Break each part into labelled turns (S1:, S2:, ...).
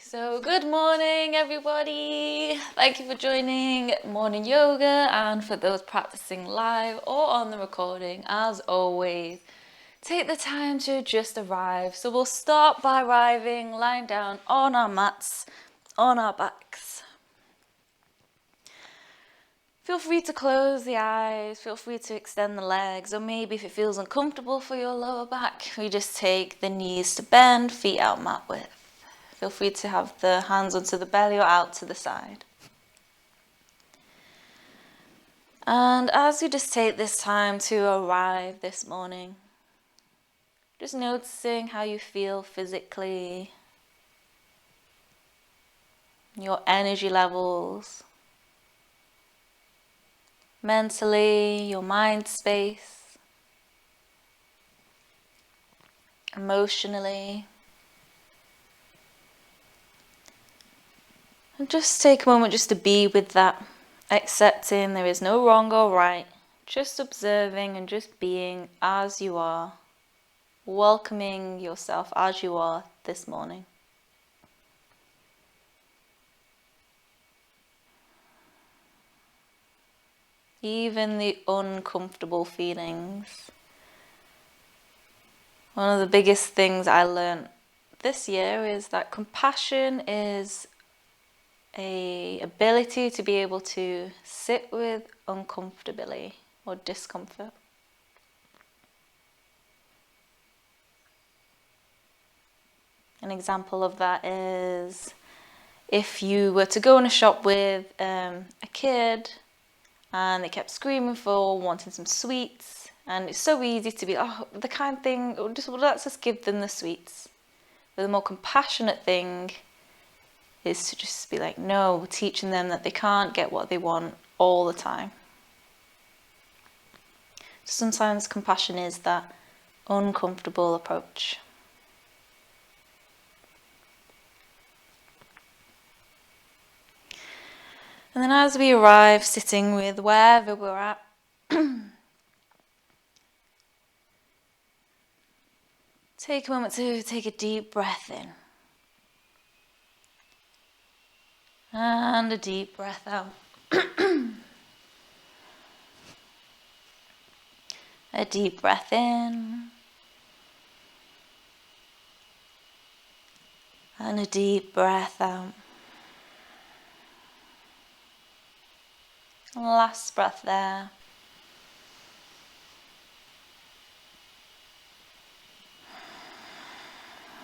S1: So good morning everybody. Thank you for joining morning yoga, and for those practicing live or on the recording, as always, take the time to just arrive. So we'll start by arriving lying down on our mats, on our backs. Feel free to close the eyes, feel free to extend the legs, or maybe if it feels uncomfortable for your lower back, we just take the knees to bend, feet out mat width. Feel free to have the hands onto the belly or out to the side. And as you just take this time to arrive this morning, just noticing how you feel physically, your energy levels, mentally, your mind space, emotionally. And just take a moment just to be with that, accepting there is no wrong or right, just observing and just being as you are, welcoming yourself as you are this morning. Even the uncomfortable feelings. One of the biggest things I learned this year is that compassion is an ability to be able to sit with uncomfortability or discomfort. An example of that is if you were to go in a shop with a kid and they kept screaming for wanting some sweets, and it's so easy to be, the kind thing, let's just give them the sweets. But the more compassionate thing is to just be like, no, teaching them that they can't get what they want all the time. Sometimes compassion is that uncomfortable approach. And then as we arrive, sitting with wherever we're at, take a moment to take a deep breath in. And a deep breath out. A deep breath in. And a deep breath out. Last breath there.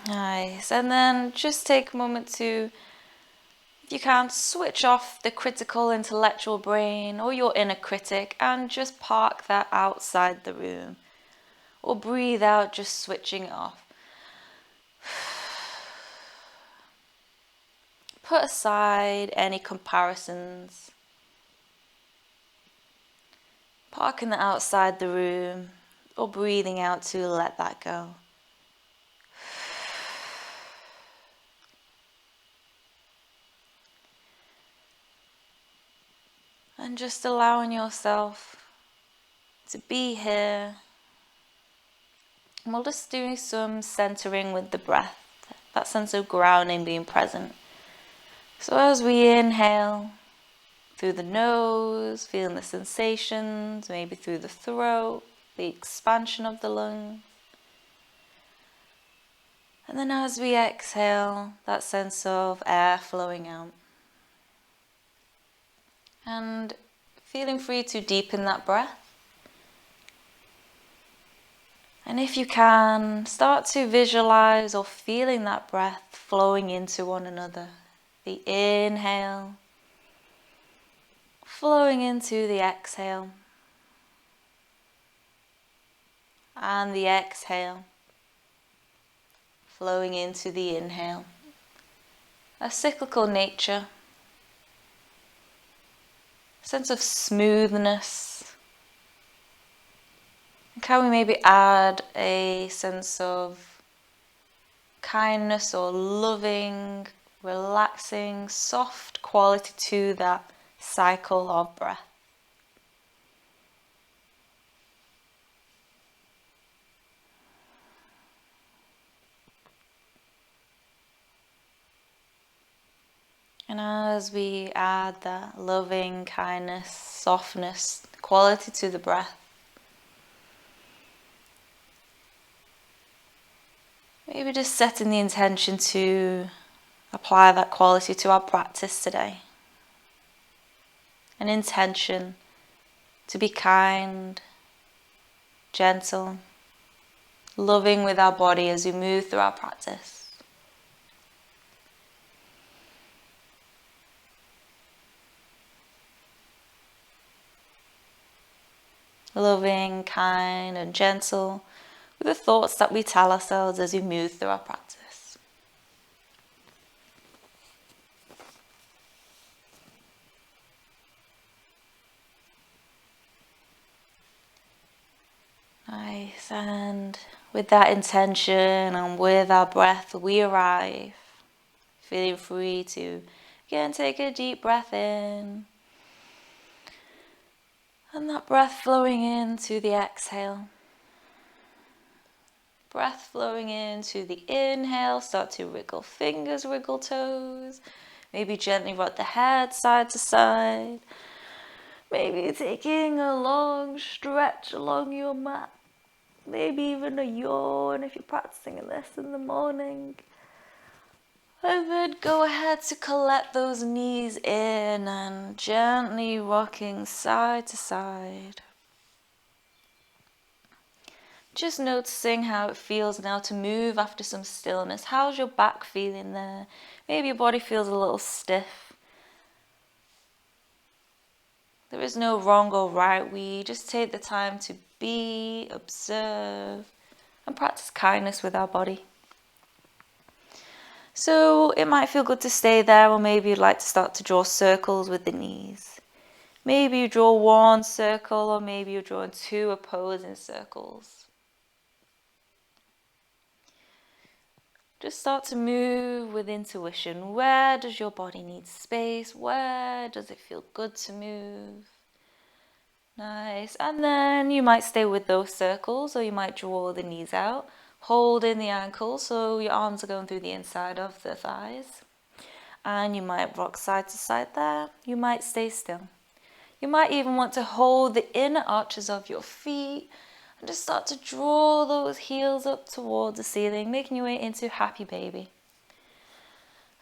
S1: Nice. And then just take a moment to, if you can, switch off the critical intellectual brain or your inner critic and just park that outside the room. Or breathe out, just switching it off. Put aside any comparisons. Parking that outside the room or breathing out to let that go. And just allowing yourself to be here. And we'll just do some centering with the breath, that sense of grounding, being present. So as we inhale through the nose, feeling the sensations, maybe through the throat, the expansion of the lungs. And then as we exhale, that sense of air flowing out. And feeling free to deepen that breath. And if you can, start to visualize or feeling that breath flowing into one another. The inhale, flowing into the exhale. And the exhale, flowing into the inhale. A cyclical nature. A sense of smoothness. Can we maybe add a sense of kindness or loving, relaxing, soft quality to that cycle of breath? And as we add that loving, kindness, softness, quality to the breath, maybe just setting the intention to apply that quality to our practice today. An intention to be kind, gentle, loving with our body as we move through our practice. Loving, kind, and gentle with the thoughts that we tell ourselves as we move through our practice. Nice, and with that intention and with our breath, we arrive, feeling free to again take a deep breath in. And that breath flowing into the exhale. Breath flowing into the inhale. Start to wriggle fingers, wriggle toes. Maybe gently rock the head side to side. Maybe taking a long stretch along your mat. Maybe even a yawn if you're practicing this in the morning. And then go ahead to collect those knees in and gently rocking side to side. Just noticing how it feels now to move after some stillness. How's your back feeling there? Maybe your body feels a little stiff. There is no wrong or right. We just take the time to be, observe, and practice kindness with our body. So it might feel good to stay there, or maybe you'd like to start to draw circles with the knees. Maybe you draw one circle, or maybe you're drawing two opposing circles. Just start to move with intuition. Where does your body need space? Where does it feel good to move? Nice. And then you might stay with those circles, or you might draw the knees out, holding the ankles so your arms are going through the inside of the thighs. And you might rock side to side there. You might stay still. You might even want to hold the inner arches of your feet and just start to draw those heels up towards the ceiling, making your way into happy baby.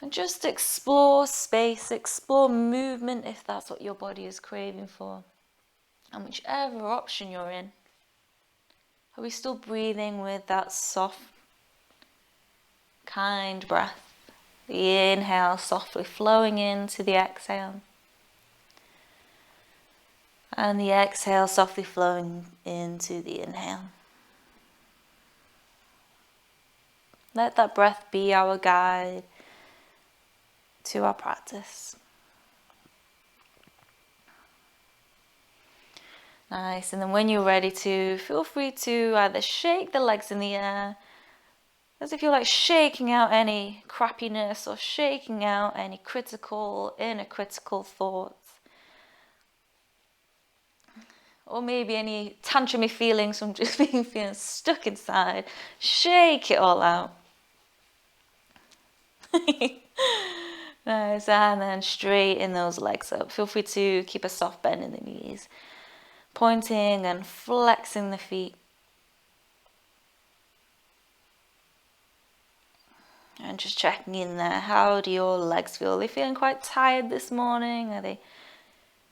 S1: And just explore space, explore movement if that's what your body is craving for. And whichever option you're in, are we still breathing with that soft, kind breath? The inhale softly flowing into the exhale. And the exhale softly flowing into the inhale. Let that breath be our guide to our practice. Nice, and then when you're ready to, feel free to either shake the legs in the air, as if you're like shaking out any crappiness or shaking out any critical, inner critical thoughts. Or maybe any tantrumy feelings from just feeling stuck inside. Shake it all out. Nice, and then straighten those legs up. Feel free to keep a soft bend in the knees. Pointing and flexing the feet. And just checking in there. How do your legs feel? Are they feeling quite tired this morning? Are they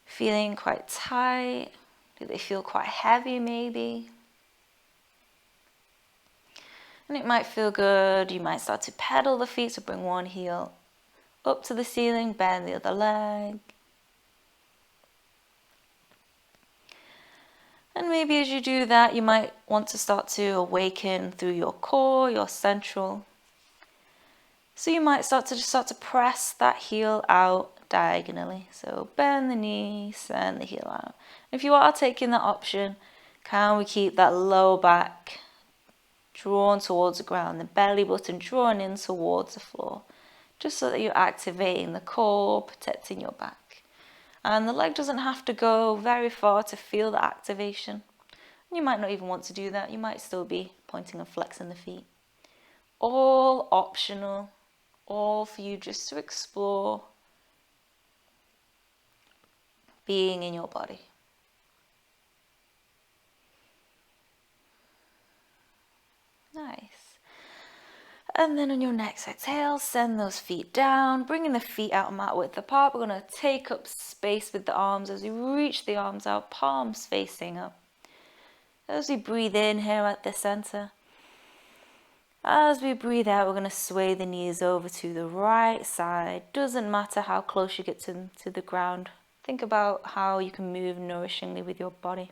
S1: feeling quite tight? Do they feel quite heavy maybe? And it might feel good. You might start to pedal the feet, so bring one heel up to the ceiling, bend the other leg. And maybe as you do that, you might want to start to awaken through your core, your central. So you might start to press that heel out diagonally. So bend the knee, send the heel out. If you are taking that option, can we keep that low back drawn towards the ground, the belly button drawn in towards the floor, just so that you're activating the core, protecting your back. And the leg doesn't have to go very far to feel the activation. You might not even want to do that. You might still be pointing and flexing the feet. All optional, all for you just to explore being in your body. Nice. And then on your next exhale, send those feet down, bringing the feet out mat width apart. We're going to take up space with the arms as we reach the arms out, palms facing up. As we breathe in here at the center, as we breathe out, we're going to sway the knees over to the right side. Doesn't matter how close you get to the ground. Think about how you can move nourishingly with your body.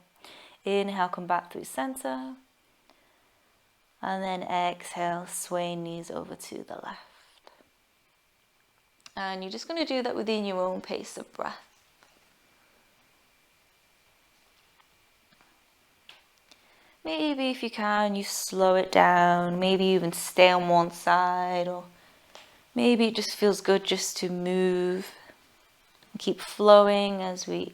S1: Inhale, come back through center. And then exhale, sway knees over to the left. And you're just going to do that within your own pace of breath. Maybe if you can, you slow it down. Maybe even stay on one side, or maybe it just feels good just to move and keep flowing as we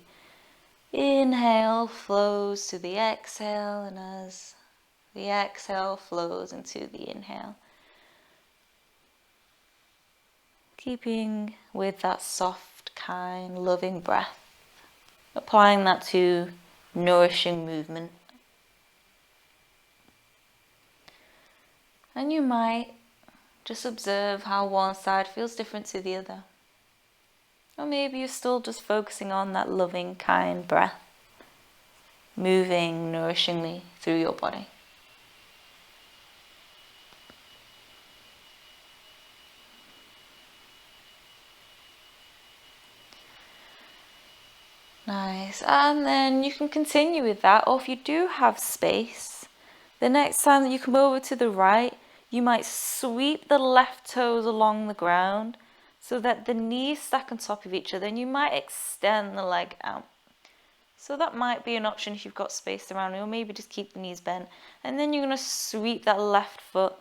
S1: inhale flows to the exhale, and as the exhale flows into the inhale. Keeping with that soft, kind, loving breath, applying that to nourishing movement. And you might just observe how one side feels different to the other. Or maybe you're still just focusing on that loving, kind breath, moving nourishingly through your body. Nice. And then you can continue with that, or if you do have space, the next time that you come over to the right, you might sweep the left toes along the ground so that the knees stack on top of each other, and you might extend the leg out. So that might be an option if you've got space around, or maybe just keep the knees bent. And then you're going to sweep that left foot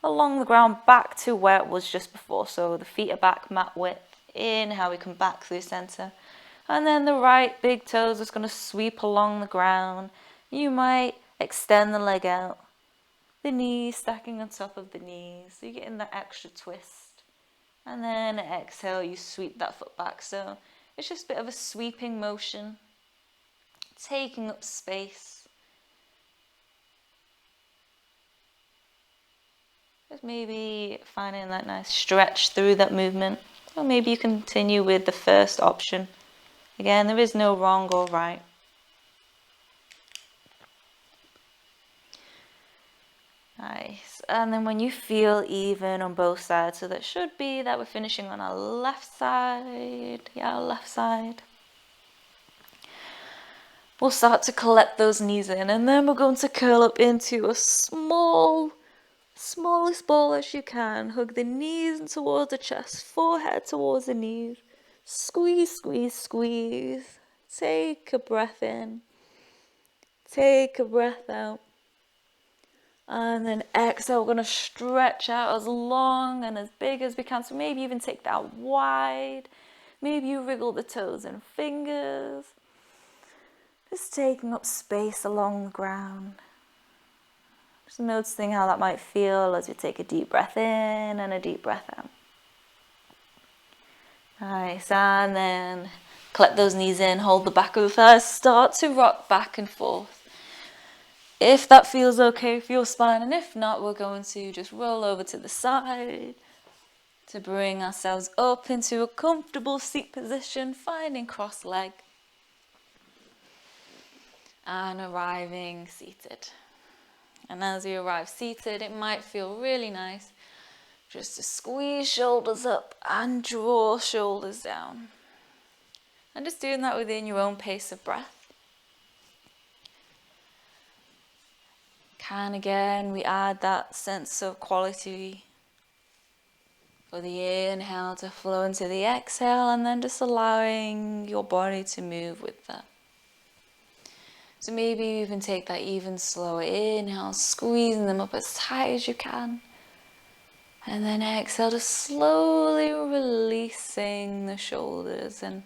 S1: along the ground back to where it was just before. So the feet are back mat width. Inhale, we come back through center. And then the right big toe is just going to sweep along the ground. You might extend the leg out. The knees stacking on top of the knees. So you're getting that extra twist. And then exhale, you sweep that foot back. So it's just a bit of a sweeping motion, taking up space. Just maybe finding that nice stretch through that movement. Or maybe you continue with the first option. Again, there is no wrong or right. Nice. And then when you feel even on both sides, so that should be that we're finishing on our left side. Yeah, our left side. We'll start to collect those knees in, and then we're going to curl up into a smallest ball as you can. Hug the knees in towards the chest, forehead towards the knees. Squeeze, squeeze, squeeze. Take a breath in. Take a breath out. And then exhale, we're going to stretch out as long and as big as we can. So maybe even take that wide. Maybe you wriggle the toes and fingers. Just taking up space along the ground. Just noticing how that might feel as you take a deep breath in and a deep breath out. Nice. And then collect those knees in, hold the back of the thighs, start to rock back and forth. If that feels okay for your spine, and if not, we're going to just roll over to the side to bring ourselves up into a comfortable seat position, finding cross leg, and arriving seated. And as you arrive seated, it might feel really nice just to squeeze shoulders up and draw shoulders down. And just doing that within your own pace of breath. And again, we add that sense of quality for the inhale to flow into the exhale, and then just allowing your body to move with that. So maybe you even take that even slower inhale, squeezing them up as tight as you can. And then exhale, just slowly releasing the shoulders. And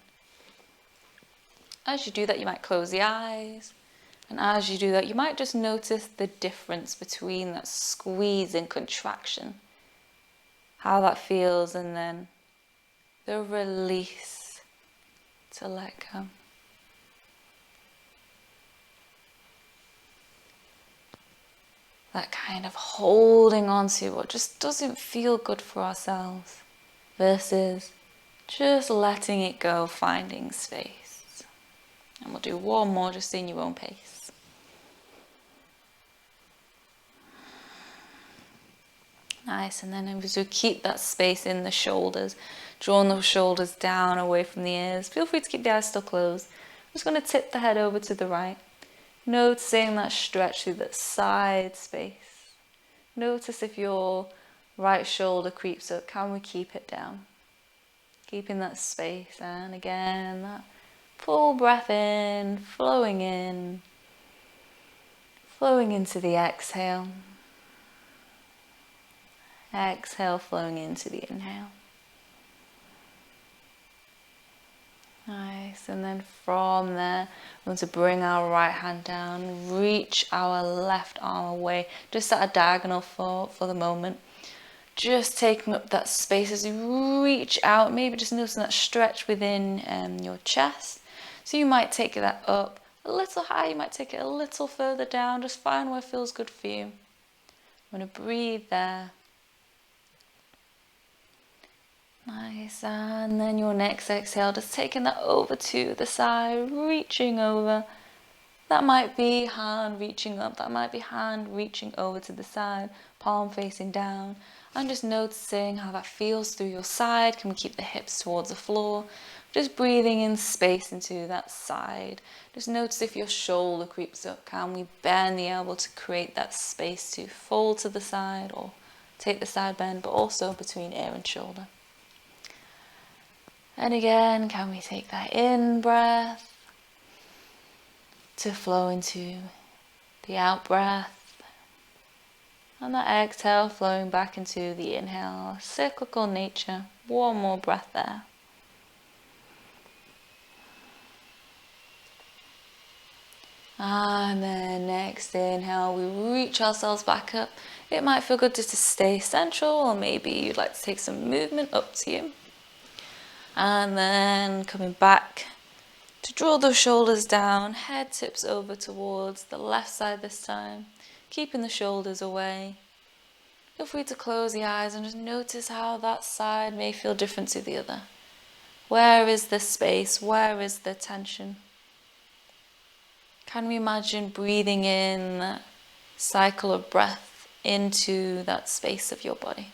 S1: as you do that, you might close the eyes. And as you do that, you might just notice the difference between that squeeze and contraction. How that feels, and then the release to let go. that kind of holding on to what just doesn't feel good for ourselves, versus just letting it go, finding space. And we'll do one more just in your own pace. Nice, and then as we keep that space in the shoulders, drawing those shoulders down away from the ears. Feel free to keep the eyes still closed. I'm just going to tip the head over to the right. Noticing that stretch through that side space. Notice if your right shoulder creeps up, can we keep it down? Keeping that space, and again, that full breath in, flowing into the exhale. Exhale, flowing into the inhale. Nice, and then from there, we want to bring our right hand down, reach our left arm away, just at a diagonal for the moment. Just taking up that space as you reach out, maybe just noticing that stretch within your chest. So you might take that up a little higher, you might take it a little further down, just find where feels good for you. I'm going to breathe there. Nice, and then your next exhale, just taking that over to the side, reaching over. That might be hand reaching up, that might be hand reaching over to the side, palm facing down. And just noticing how that feels through your side. Can we keep the hips towards the floor? Just breathing in space into that side. Just notice if your shoulder creeps up. Can we bend the elbow to create that space to fold to the side or take the side bend, but also between ear and shoulder. And again, can we take that in breath to flow into the out breath, and that exhale flowing back into the inhale. Cyclical nature. One more breath there. And then next inhale, we reach ourselves back up. It might feel good just to stay central, or maybe you'd like to take some movement, up to you. And then coming back to draw those shoulders down, head tips over towards the left side this time, keeping the shoulders away. Feel free to close the eyes and just notice how that side may feel different to the other. Where is the space? Where is the tension? Can we imagine breathing in that cycle of breath into that space of your body?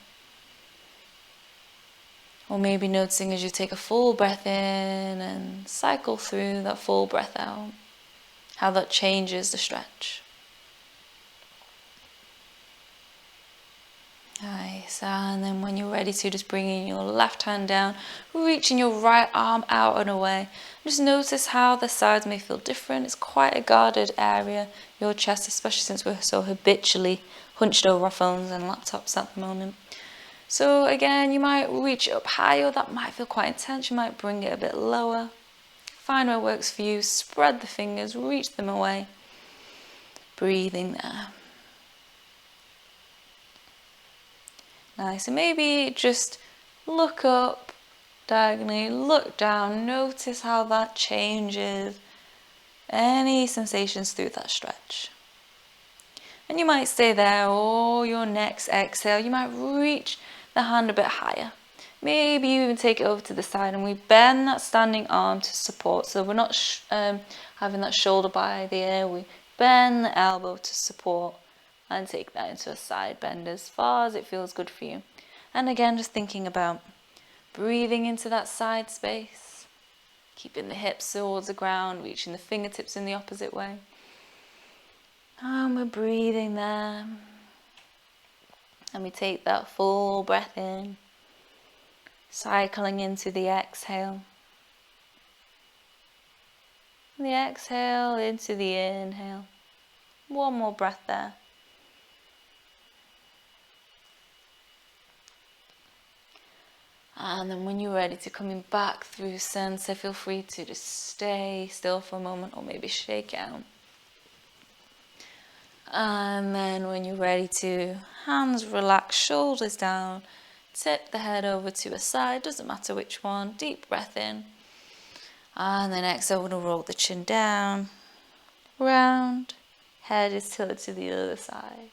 S1: Or maybe noticing as you take a full breath in and cycle through that full breath out, how that changes the stretch. Nice, and then when you're ready to, just bringing your left hand down, reaching your right arm out and away. Just notice how the sides may feel different. It's quite a guarded area, your chest, especially since we're so habitually hunched over our phones and laptops at the moment. So again, you might reach up higher, that might feel quite intense, you might bring it a bit lower. Find what works for you, spread the fingers, reach them away. Breathing there. Nice, and maybe just look up diagonally, look down, notice how that changes any sensations through that stretch. And you might stay there, or your next exhale, you might reach the hand a bit higher. Maybe you even take it over to the side and we bend that standing arm to support. So we're not having that shoulder by the ear, we bend the elbow to support and take that into a side bend as far as it feels good for you. And again, just thinking about breathing into that side space, keeping the hips towards the ground, reaching the fingertips in the opposite way. And we're breathing there. And we take that full breath in, cycling into the exhale. And the exhale into the inhale. One more breath there. And then when you're ready to coming back through center, feel free to just stay still for a moment, or maybe shake out. And then when you're ready to, hands relax, shoulders down, tip the head over to a side, doesn't matter which one, deep breath in. And then exhale, we're going to roll the chin down, round, head is tilted to the other side.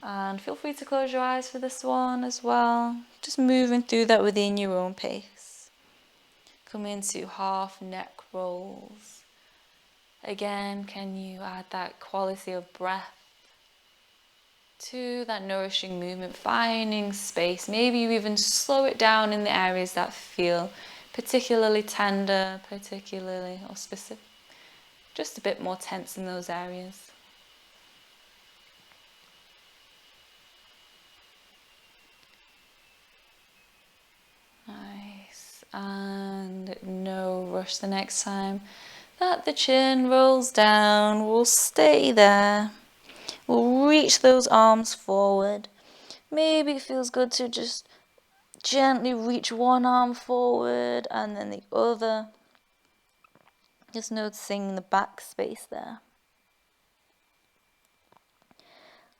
S1: And feel free to close your eyes for this one as well. Just moving through that within your own pace. Come into half neck rolls. Again, can you add that quality of breath to that nourishing movement, finding space. Maybe you even slow it down in the areas that feel particularly tender, or specific, just a bit more tense in those areas. Nice. And no rush the next time that the chin rolls down. We'll stay there. We'll reach those arms forward. Maybe it feels good to just gently reach one arm forward and then the other. Just noticing the back space there.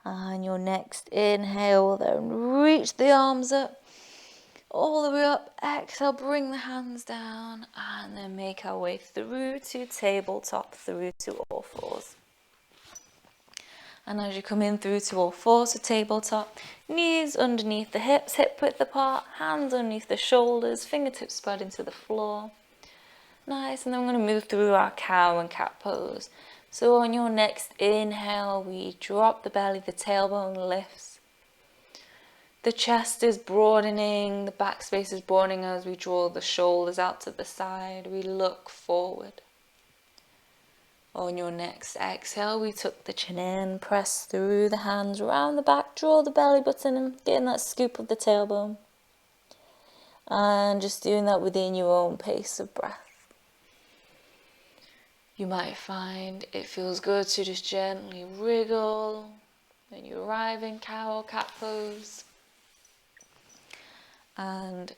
S1: And your next inhale, then reach the arms up, all the way up. Exhale, bring the hands down, and then make our way through to tabletop, through to all fours. And as you come in through to all fours to tabletop, knees underneath the hips, hip width apart, hands underneath the shoulders, fingertips spread into the floor. Nice, and then we're going to move through our cow and cat pose. So on your next inhale, we drop the belly, the tailbone lifts. The chest is broadening, the back space is broadening as we draw the shoulders out to the side. We look forward. On your next exhale, we tuck the chin in, press through the hands around the back, draw the belly button in, getting that scoop of the tailbone. And just doing that within your own pace of breath. You might find it feels good to just gently wriggle when you arrive in cow or cat pose. And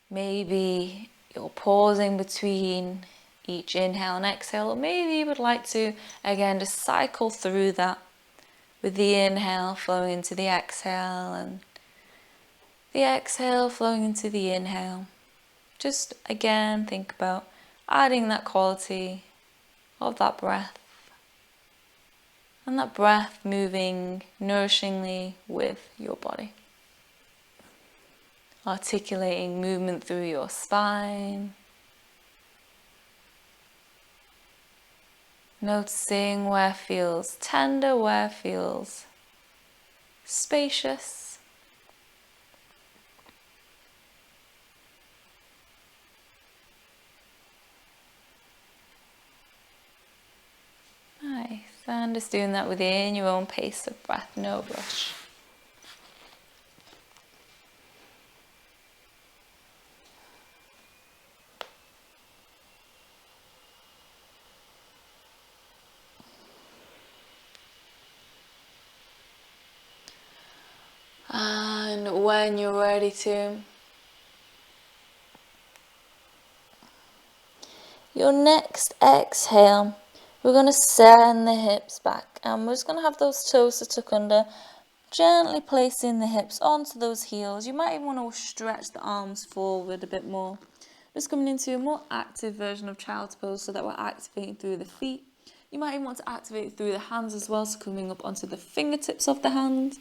S1: maybe you're pausing between each inhale and exhale, or maybe you would like to, again, just cycle through that with the inhale flowing into the exhale and the exhale flowing into the inhale. Just, again, think about adding that quality of that breath, and that breath moving nourishingly with your body. Articulating movement through your spine. Noticing where feels tender, where feels spacious. Nice, and just doing that within your own pace of breath, no rush. And when you're ready to, your next exhale, we're going to send the hips back, and we're just going to have those toes to tuck under, gently placing the hips onto those heels. You might even want to stretch the arms forward a bit more. Just coming into a more active version of child's pose so that we're activating through the feet. You might even want to activate through the hands as well, so coming up onto the fingertips of the hands.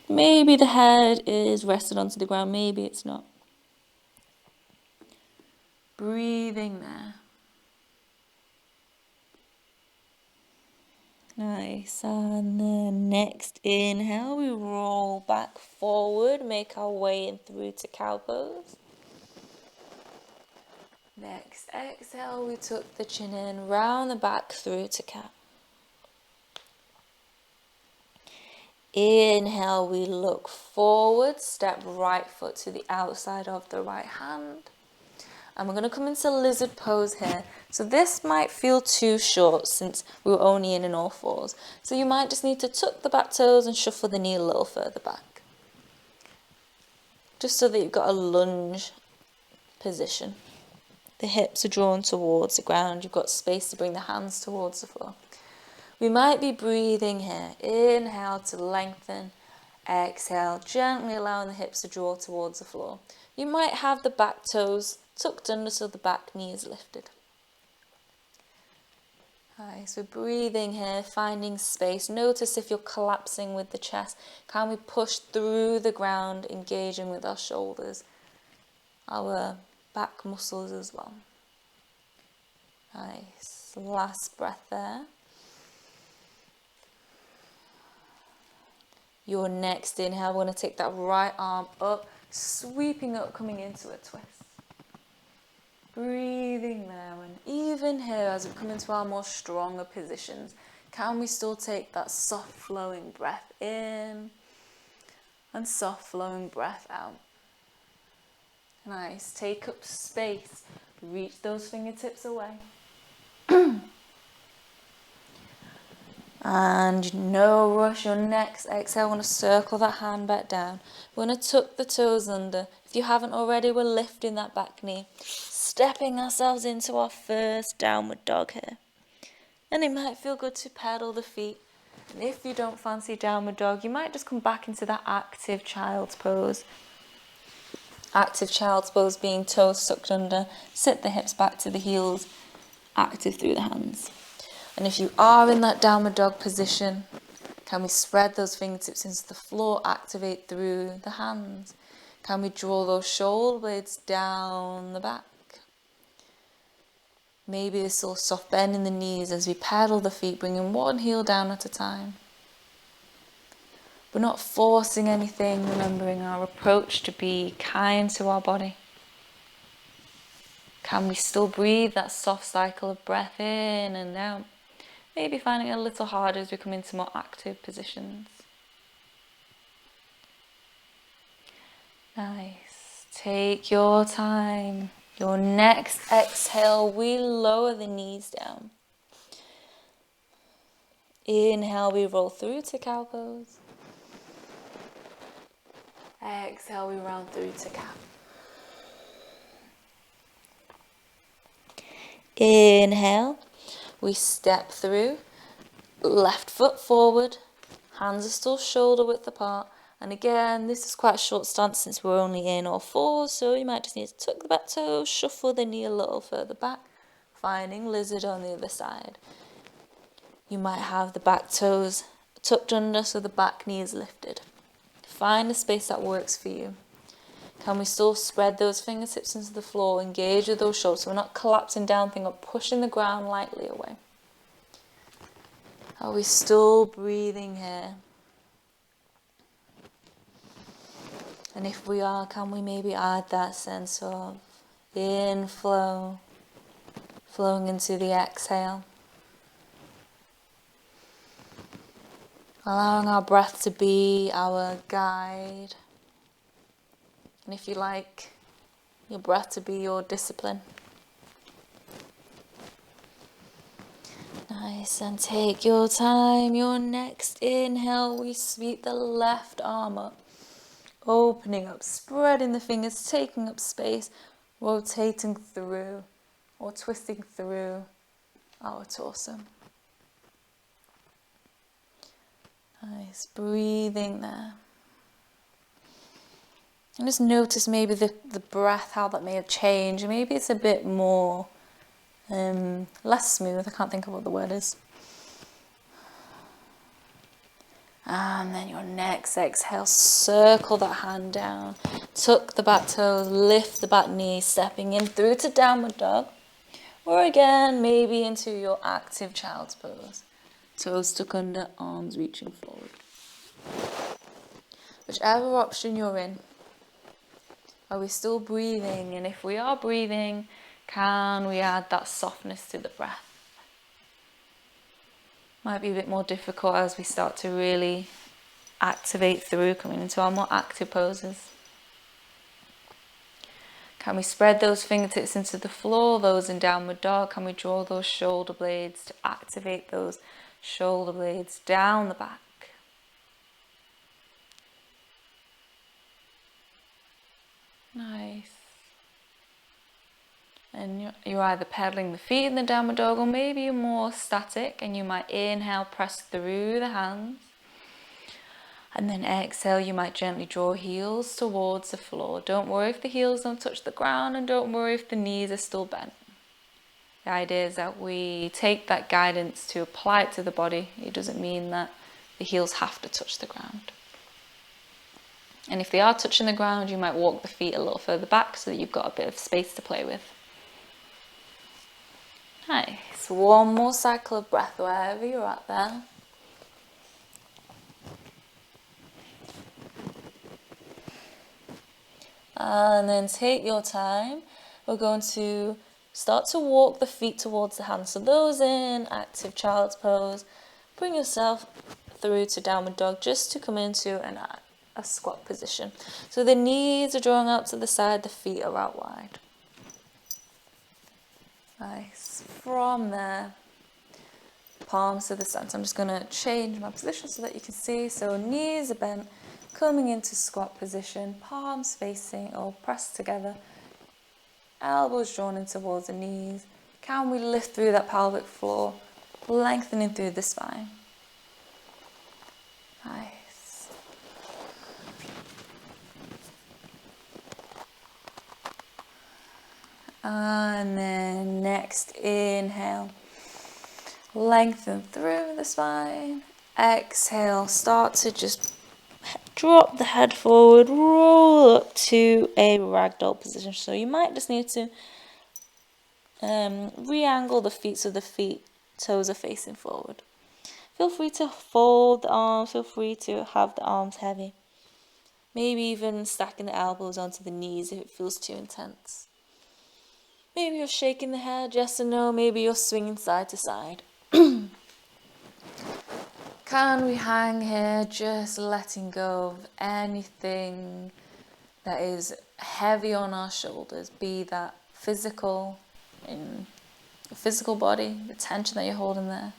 S1: Maybe the head is rested onto the ground, maybe it's not. Breathing there. Nice, and then next inhale, we roll back forward, make our way in through to cow pose. Next exhale, we tuck the chin in, round the back through to cat. Inhale, we look forward, step right foot to the outside of the right hand. And we're going to come into lizard pose here. So this might feel too short since we were only in all fours. So you might just need to tuck the back toes and shuffle the knee a little further back. Just so that you've got a lunge position. The hips are drawn towards the ground. You've got space to bring the hands towards the floor. We might be breathing here. Inhale to lengthen. Exhale, gently allowing the hips to draw towards the floor. You might have the back toes tucked under so the back knee is lifted. Nice. We're breathing here, finding space. Notice if you're collapsing with the chest. Can we push through the ground, engaging with our shoulders, our back muscles as well. Nice. Last breath there. Your next inhale, we're going to take that right arm up, sweeping up, coming into a twist. Breathing there, and even here as we come into our more stronger positions, can we still take that soft flowing breath in and soft flowing breath out? Nice. Take up space, reach those fingertips away. And no rush. Your next exhale, we're going to circle that hand back down. We're going to tuck the toes under. If you haven't already, we're lifting that back knee, stepping ourselves into our first downward dog here. And it might feel good to pedal the feet. And if you don't fancy downward dog, you might just come back into that active child's pose. Active child's pose being toes tucked under, sit the hips back to the heels, active through the hands. And if you are in that downward dog position, can we spread those fingertips into the floor, activate through the hands? Can we draw those shoulder blades down the back? Maybe this little soft bend in the knees as we pedal the feet, bringing one heel down at a time. We're not forcing anything, remembering our approach to be kind to our body. Can we still breathe that soft cycle of breath in and out? Maybe finding it a little harder as we come into more active positions. Nice. Take your time. Your next exhale, we lower the knees down. Inhale, we roll through to cow pose. Exhale, we round through to cat. Inhale, we step through, left foot forward, hands are still shoulder width apart. And again, this is quite a short stance since we're only in all fours, so you might just need to tuck the back toes, shuffle the knee a little further back, finding lizard on the other side. You might have the back toes tucked under so the back knee is lifted. Find a space that works for you. Can we still spread those fingertips into the floor, engage with those shoulders so we're not collapsing down, think of pushing the ground lightly away. Are we still breathing here? And if we are, can we maybe add that sense of inflow, flowing into the exhale? Allowing our breath to be our guide. And if you like, your breath to be your discipline. Nice, and take your time. Your next inhale, we sweep the left arm up. Opening up, spreading the fingers, taking up space, rotating through or twisting through our torso. Nice, breathing there. And just notice maybe the breath, how that may have changed. Maybe it's a bit more, less smooth. I can't think of what the word is. And then your next exhale, circle that hand down. Tuck the back toes, lift the back knee, stepping in through to downward dog. Or again, maybe into your active child's pose. Toes tuck under, arms reaching forward. Whichever option you're in. Are we still breathing? And if we are breathing, can we add that softness to the breath? Might be a bit more difficult as we start to really activate through, coming into our more active poses. Can we spread those fingertips into the floor, those in downward dog? Can we draw those shoulder blades to activate those shoulder blades down the back? Nice. And you're either pedaling the feet in the downward dog, or maybe you're more static and you might inhale, press through the hands. And then exhale, you might gently draw heels towards the floor. Don't worry if the heels don't touch the ground, and don't worry if the knees are still bent. The idea is that we take that guidance to apply it to the body. It doesn't mean that the heels have to touch the ground. And if they are touching the ground, you might walk the feet a little further back so that you've got a bit of space to play with. Nice. One more cycle of breath wherever you're at there. And then take your time. We're going to start to walk the feet towards the hands. So those in active child's pose, bring yourself through to downward dog just to come into a squat position. So the knees are drawing out to the side, the feet are out wide. Nice. From there, palms to the centre. I'm just going to change my position so that you can see. So knees are bent, coming into squat position, palms facing or pressed together, elbows drawn in towards the knees. Can we lift through that pelvic floor, lengthening through the spine? Nice. And then next, inhale. Lengthen through the spine. Exhale, start to just drop the head forward, roll up to a ragdoll position. So you might just need to re-angle the feet so the toes are facing forward. Feel free to fold the arms, feel free to have the arms heavy. Maybe even stacking the elbows onto the knees if it feels too intense. Maybe you're shaking the head, yes or no, maybe you're swinging side to side. Can we hang here, just letting go of anything that is heavy on our shoulders, be that physical, in the physical body, the tension that you're holding there,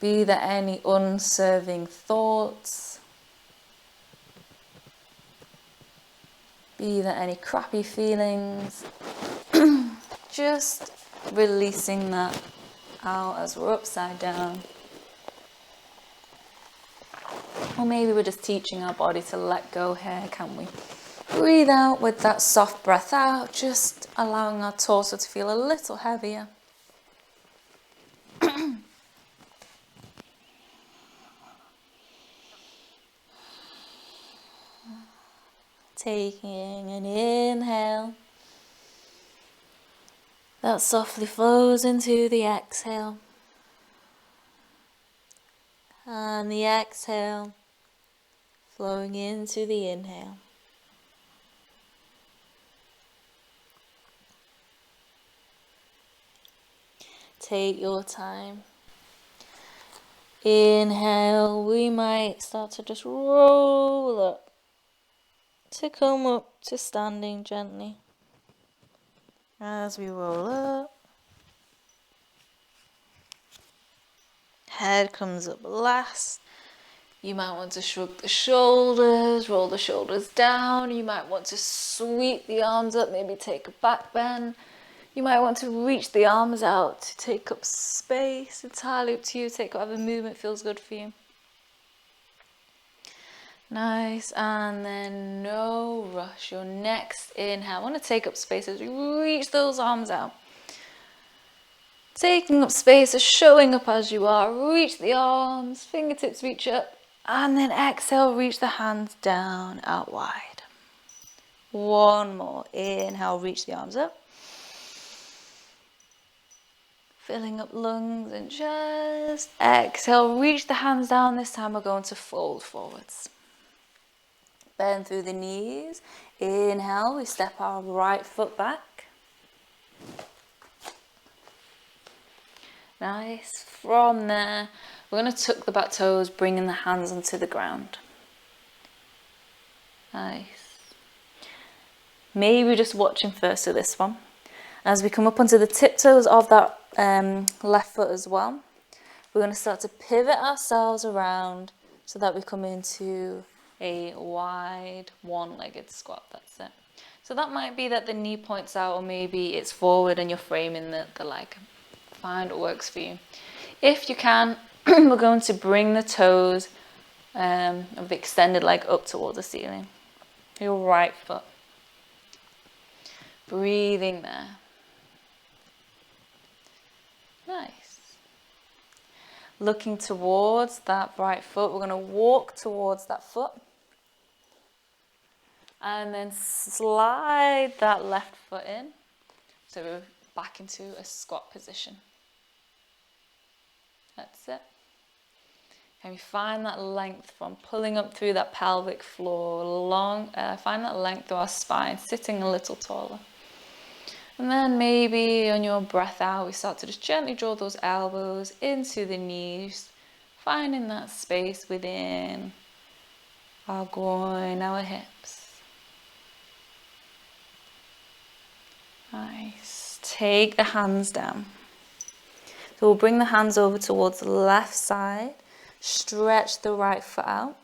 S1: be that any unserving thoughts, be that any crappy feelings, just releasing that out as we're upside down. Or maybe we're just teaching our body to let go here, can we? Breathe out with that soft breath out, just allowing our torso to feel a little heavier. Taking an inhale. That softly flows into the exhale. And the exhale flowing into the inhale. Take your time. Inhale, we might start to just roll up to come up to standing gently. As we roll up, head comes up last. You might want to shrug the shoulders, roll the shoulders down. You might want to sweep the arms up, maybe take a back bend. You might want to reach the arms out to take up space. Entirely up to you. Take whatever movement feels good for you. Nice. And then no rush. Your next inhale. I want to take up space as you reach those arms out. Taking up space, showing up as you are. Reach the arms, fingertips reach up. And then exhale, reach the hands down, out wide. One more. Inhale, reach the arms up. Filling up lungs and chest. Exhale, reach the hands down. This time we're going to fold forwards. Bend through the knees. Inhale, we step our right foot back. Nice. From there, we're going to tuck the back toes, bringing the hands onto the ground. Nice. Maybe just watching first to this one. As we come up onto the tiptoes of that left foot as well, we're going to start to pivot ourselves around so that we come into a wide one-legged squat. That's it. So that might be that the knee points out, or maybe it's forward and you're framing the leg. Find what works for you. If you can, we're going to bring the toes of the extended leg up towards the ceiling. Your right foot. Breathing there. looking towards that right foot. We're going to walk towards that foot. And then slide that left foot in. So we're back into a squat position. That's it. And we find that length from pulling up through that pelvic floor, find that length through our spine, sitting a little taller. And then maybe on your breath out, we start to just gently draw those elbows into the knees, finding that space within our groin, our hips. Nice. Take the hands down. So we'll bring the hands over towards the left side. Stretch the right foot out,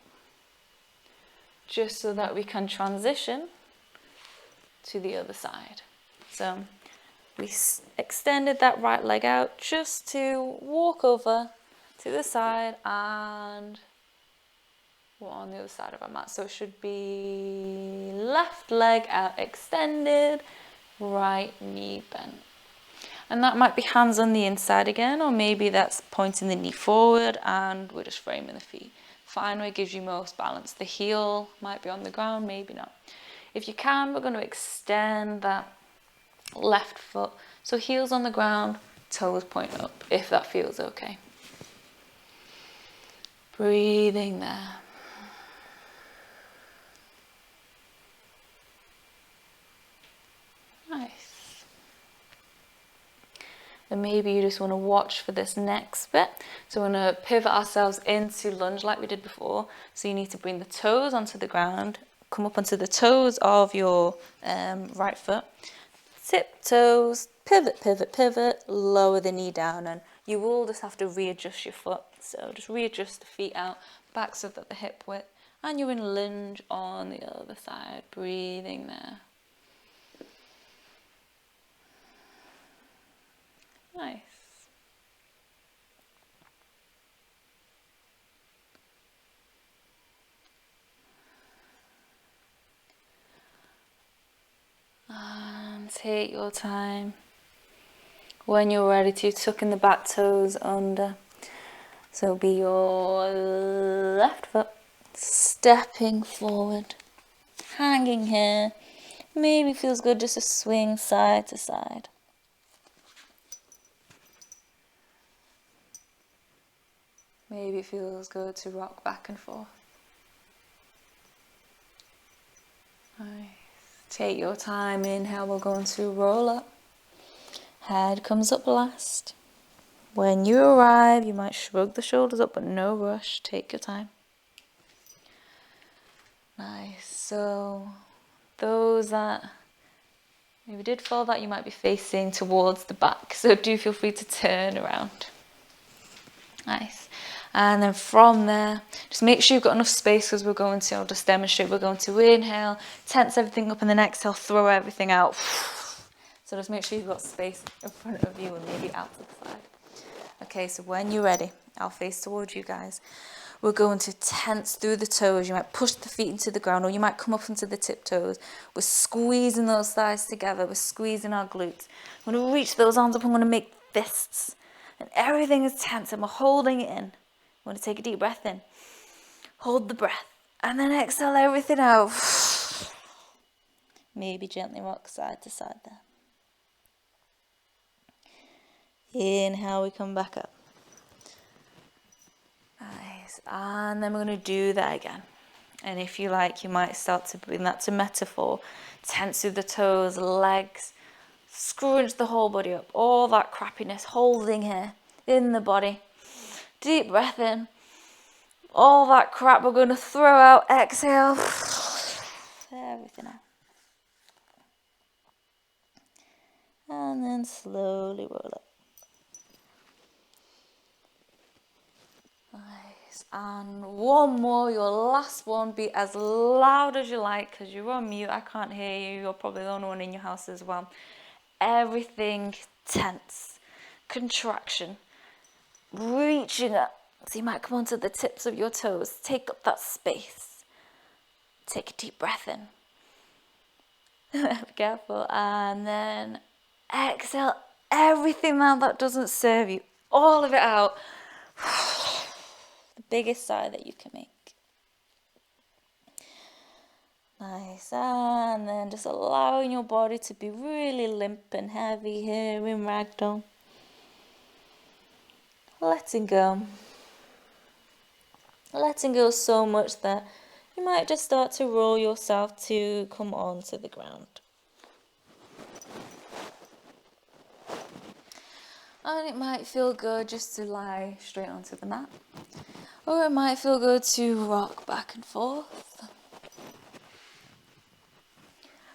S1: just so that we can transition to the other side. So we extended that right leg out just to walk over to the side, and we're on the other side of our mat. So it should be left leg out extended, right knee bent. And that might be hands on the inside again, or maybe that's pointing the knee forward and we're just framing the feet. Find where it gives you most balance. The heel might be on the ground, maybe not. If you can, we're going to extend that left foot. So heels on the ground, toes point up, if that feels okay. Breathing there. Nice. And maybe you just want to watch for this next bit. So we're going to pivot ourselves into lunge like we did before. So you need to bring the toes onto the ground, come up onto the toes of your right foot, tip toes, pivot, pivot, pivot, lower the knee down, and you will just have to readjust your foot. So just readjust the feet out, back so that the hip width, and you're in lunge on the other side, breathing there. Nice. And take your time. When you're ready to, tuck in the back toes under. So be your left foot stepping forward, hanging here. Maybe feels good just to swing side to side. Maybe it feels good to rock back and forth. Nice. Take your time. Inhale, we're going to roll up. Head comes up last. When you arrive, you might shrug the shoulders up, but no rush. Take your time. Nice. So those that maybe did fall that, you might be facing towards the back. So do feel free to turn around. Nice. And then from there, just make sure you've got enough space, because we're going to, I'll just demonstrate, we're going to inhale, tense everything up, and then exhale, throw everything out. So just make sure you've got space in front of you and maybe out to the side. Okay, so when you're ready, I'll face towards you guys. We're going to tense through the toes. You might push the feet into the ground, or you might come up into the tiptoes. We're squeezing those thighs together. We're squeezing our glutes. I'm going to reach those arms up. I'm going to make fists. And everything is tense, and we're holding it in. I'm going to take a deep breath in. Hold the breath. And then exhale everything out. Maybe gently rock side to side there. Inhale, we come back up. Nice. And then we're going to do that again. And if you like, you might start to bring that to metaphor. Tense through the toes, legs. Scrunch the whole body up. All that crappiness holding here in the body. Deep breath in. All that crap we're going to throw out. Exhale. Everything out. And then slowly roll up. Nice. And one more, your last one. Be as loud as you like, because you're on mute. I can't hear you. You're probably the only one in your house as well. Everything tense. Contraction. Reaching up. So you might come onto the tips of your toes. Take up that space. Take a deep breath in. Be careful. And then exhale everything now that doesn't serve you. All of it out. Biggest sigh that you can make. Nice. And then just allowing your body to be really limp and heavy here in ragdoll. Letting go. Letting go so much that you might just start to roll yourself to come onto the ground. And it might feel good just to lie straight onto the mat. Or it might feel good to rock back and forth.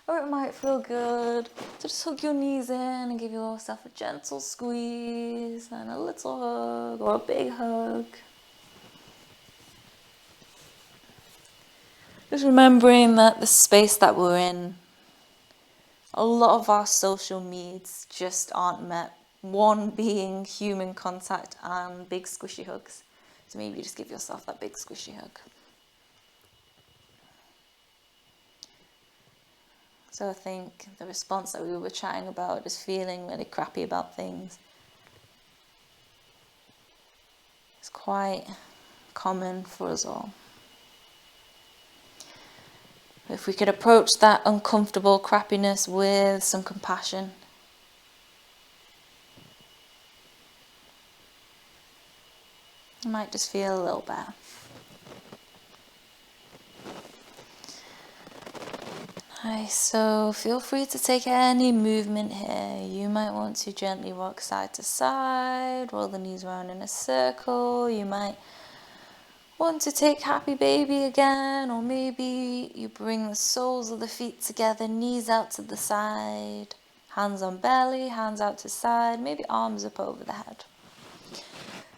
S1: Or it might feel good to just hug your knees in and give yourself a gentle squeeze and a little hug or a big hug. Just remembering that the space that we're in, a lot of our social needs just aren't met. One being human contact and big squishy hugs. So maybe just give yourself that big squishy hug. So I think the response that we were chatting about, just feeling really crappy about things, is quite common for us all. If we could approach that uncomfortable crappiness with some compassion, it might just feel a little better. Nice, so feel free to take any movement here. You might want to gently rock side to side, roll the knees around in a circle. You might want to take happy baby again, or maybe you bring the soles of the feet together, knees out to the side, hands on belly, hands out to side, maybe arms up over the head.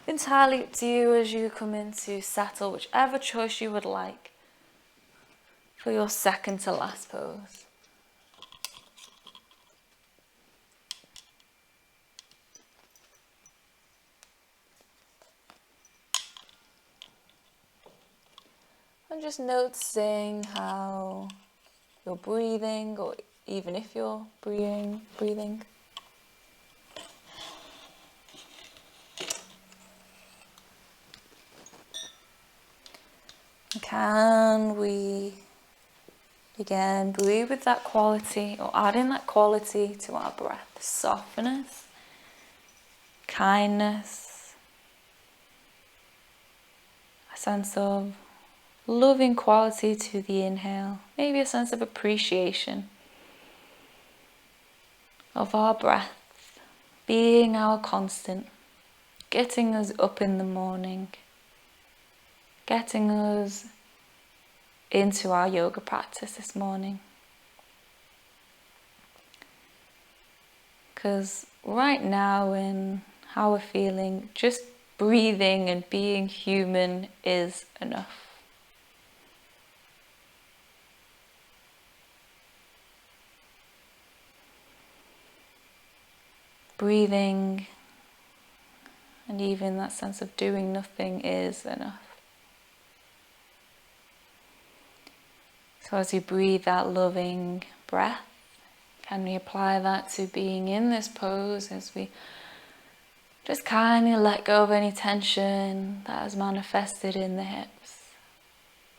S1: Entirely up to you as you come into settle, whichever choice you would like for your second to last pose. And just noticing how you're breathing, or even if you're breathing. Can we again breathe with that quality, or add in that quality to our breath? Softness, kindness, a sense of loving quality to the inhale, maybe a sense of appreciation of our breath being our constant, getting us up in the morning, getting us into our yoga practice this morning. Because right now, in how we're feeling, just breathing and being human is enough. Breathing and even that sense of doing nothing is enough. So as you breathe that loving breath, can we apply that to being in this pose as we just kind of let go of any tension that has manifested in the hips.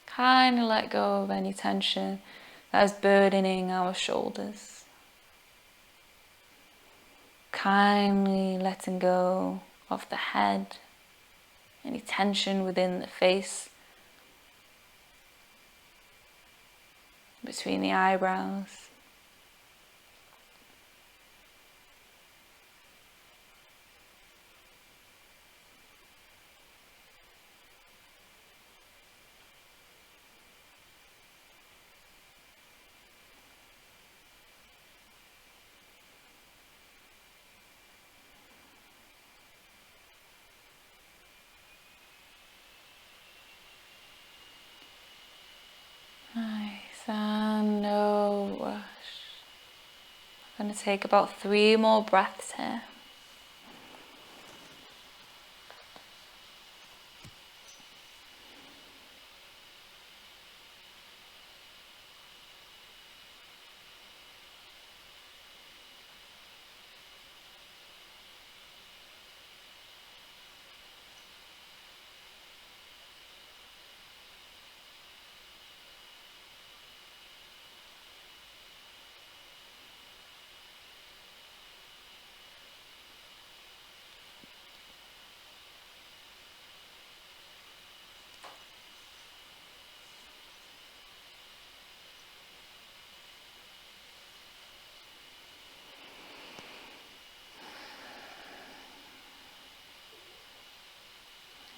S1: Kind of let go of any tension that is burdening our shoulders. Kindly letting go of the head, any tension within the face, between the eyebrows. Nice, and no rush. I'm going to take about 3 more breaths here.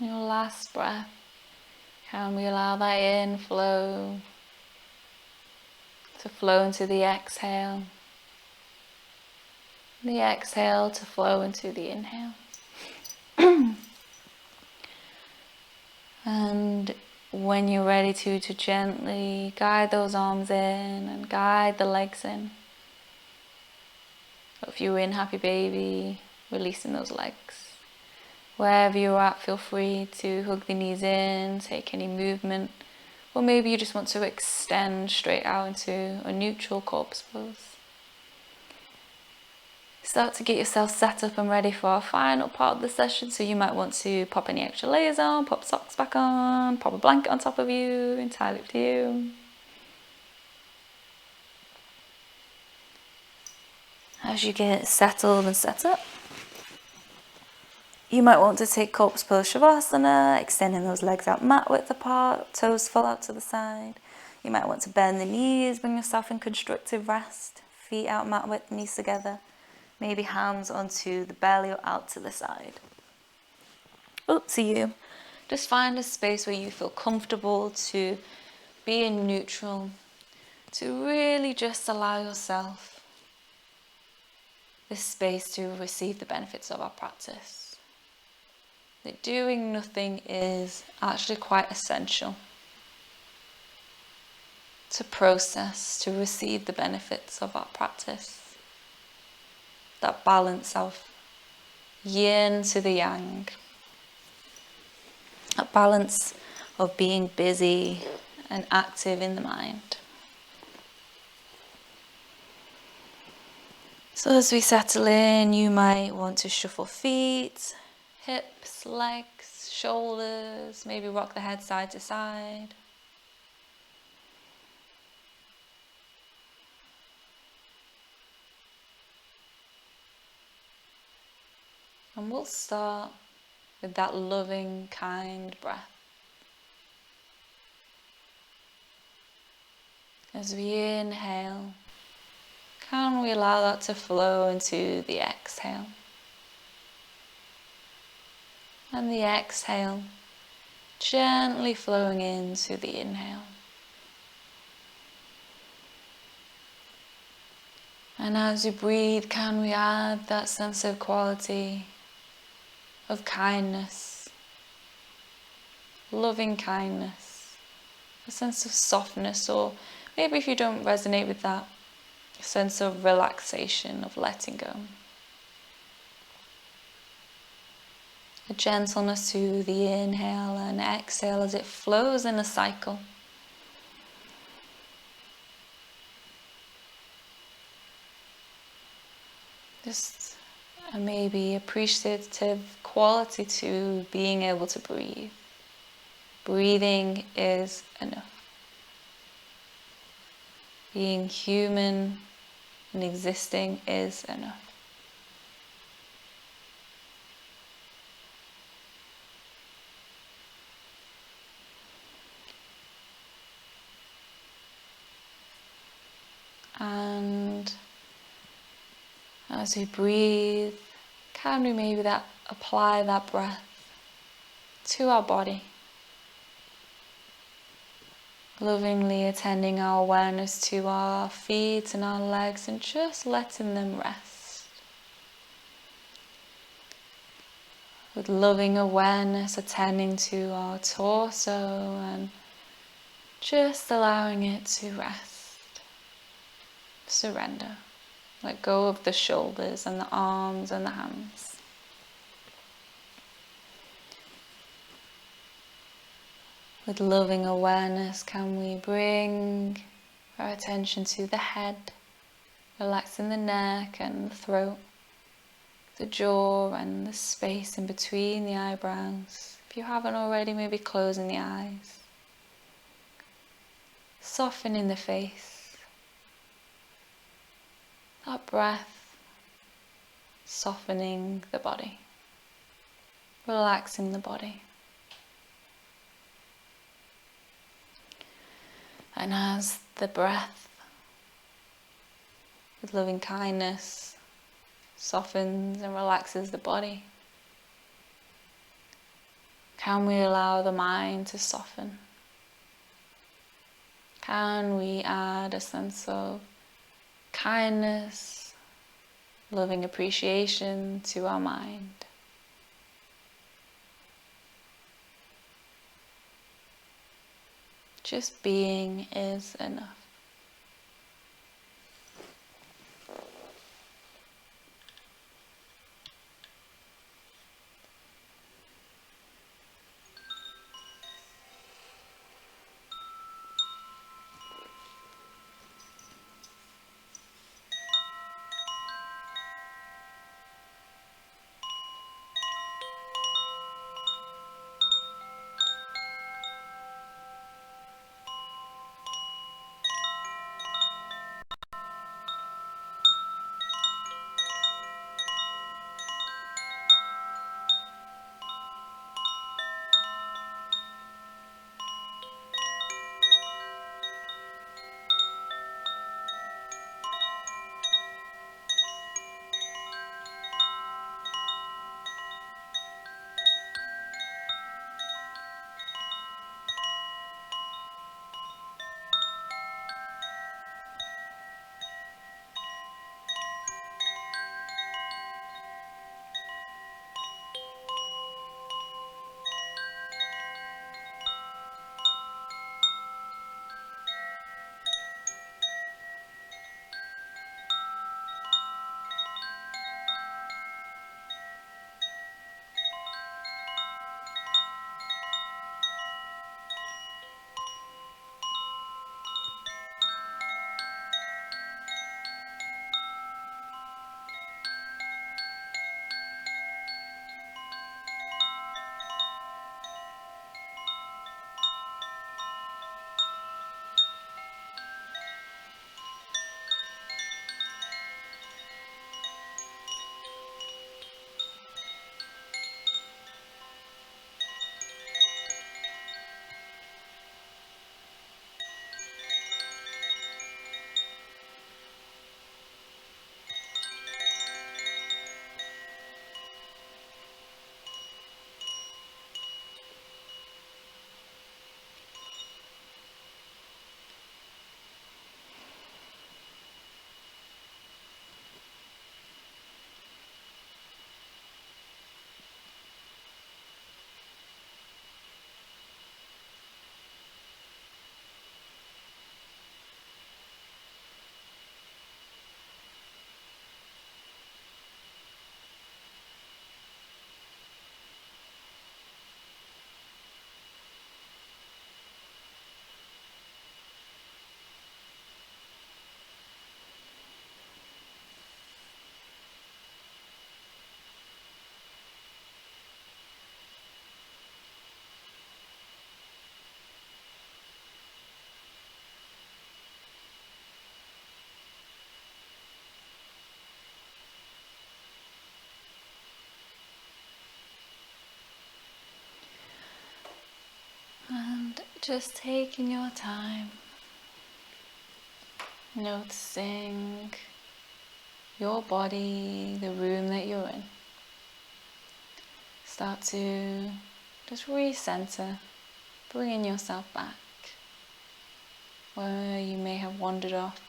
S1: Your last breath, can we allow that inflow to flow into the exhale? The exhale to flow into the inhale. And when you're ready to gently guide those arms in and guide the legs in. If you're in happy baby, releasing those legs. Wherever you're at, feel free to hug the knees in, take any movement. Or maybe you just want to extend straight out into a neutral corpse pose. Start to get yourself set up and ready for our final part of the session. So you might want to pop any extra layers on, pop socks back on, pop a blanket on top of you, entirely up to you. As you get settled and set up, you might want to take corpse pose shavasana, extending those legs out mat width apart, toes fall out to the side. You might want to bend the knees, bring yourself in constructive rest, feet out mat width, knees together. Maybe hands onto the belly or out to the side. Up to you. Just find a space where you feel comfortable to be in neutral, to really just allow yourself this space to receive the benefits of our practice. That doing nothing is actually quite essential to process, to receive the benefits of our practice. That balance of yin to the yang. That balance of being busy and active in the mind. So as we settle in, you might want to shuffle feet, hips, legs, shoulders, maybe rock the head side to side. And we'll start with that loving, kind breath. As we inhale, can we allow that to flow into the exhale? And the exhale, gently flowing into the inhale. And as you breathe, can we add that sense of quality, of kindness, loving kindness, a sense of softness, or maybe if you don't resonate with that, a sense of relaxation, of letting go. A gentleness to the inhale and exhale as it flows in a cycle. Just a maybe appreciative quality to being able to breathe. Breathing is enough. Being human and existing is enough. And as we breathe, can we maybe apply that breath to our body? Lovingly attending our awareness to our feet and our legs and just letting them rest. With loving awareness attending to our torso and just allowing it to rest. Surrender. Let go of the shoulders and the arms and the hands. With loving awareness, can we bring our attention to the head, relaxing the neck and the throat, the jaw and the space in between the eyebrows. If you haven't already, maybe closing the eyes. Softening the face. That breath, softening the body, relaxing the body. And as the breath, with loving kindness, softens and relaxes the body, Can we allow the mind to soften? Can we add a sense of kindness, loving appreciation to our mind? Just being is enough. And just taking your time, noticing your body, the room that you're in. Start to just recenter, bringing yourself back where you may have wandered off.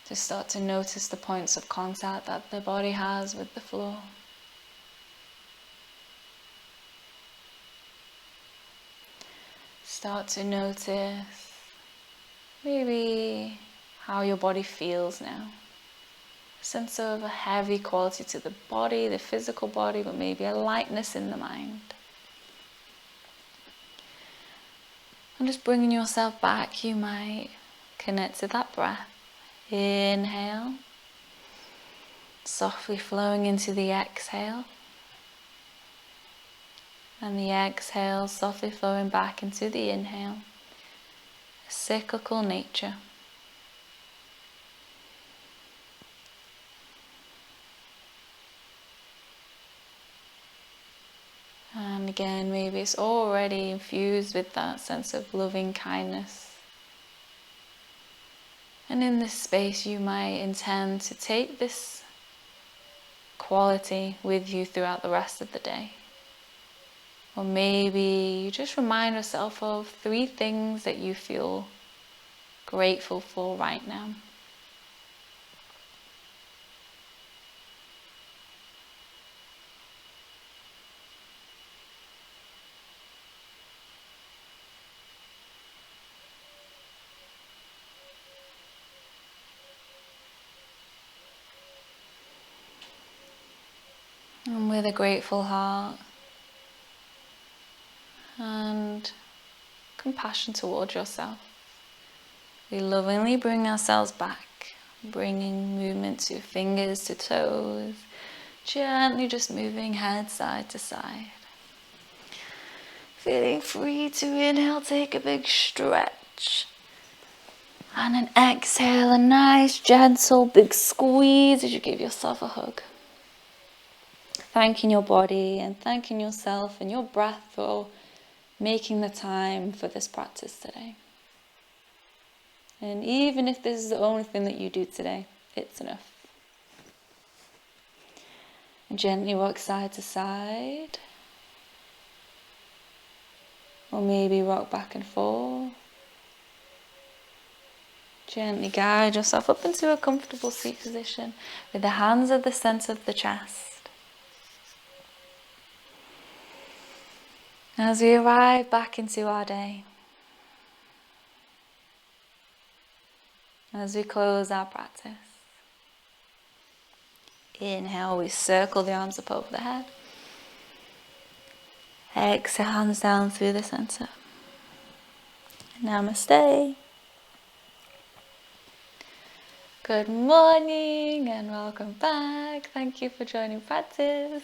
S1: Just start to notice the points of contact that the body has with the floor. Start to notice maybe how your body feels now. A sense of a heavy quality to the body, the physical body, but maybe a lightness in the mind. And just bringing yourself back, you might connect to that breath. Inhale, softly flowing into the exhale. And the exhale softly flowing back into the inhale. A cyclical nature. And again, maybe it's already infused with that sense of loving kindness. And in this space, you might intend to take this quality with you throughout the rest of the day. Or maybe you just remind yourself of 3 things that you feel grateful for right now. And with a grateful heart and compassion towards yourself, we lovingly bring ourselves back, bringing movement to fingers to toes, gently just moving head side to side. Feeling free to inhale, take a big stretch. And an exhale, a nice gentle big squeeze as you give yourself a hug. Thanking your body and thanking yourself and your breath for making the time for this practice today. And even if this is the only thing that you do today, it's enough. And gently rock side to side. Or maybe rock back and forth. Gently guide yourself up into a comfortable seat position with the hands at the center of the chest. As we arrive back into our day, as we close our practice, inhale, we circle the arms up over the head. Exhale, hands down through the center. Namaste. Good morning and welcome back. Thank you for joining practice.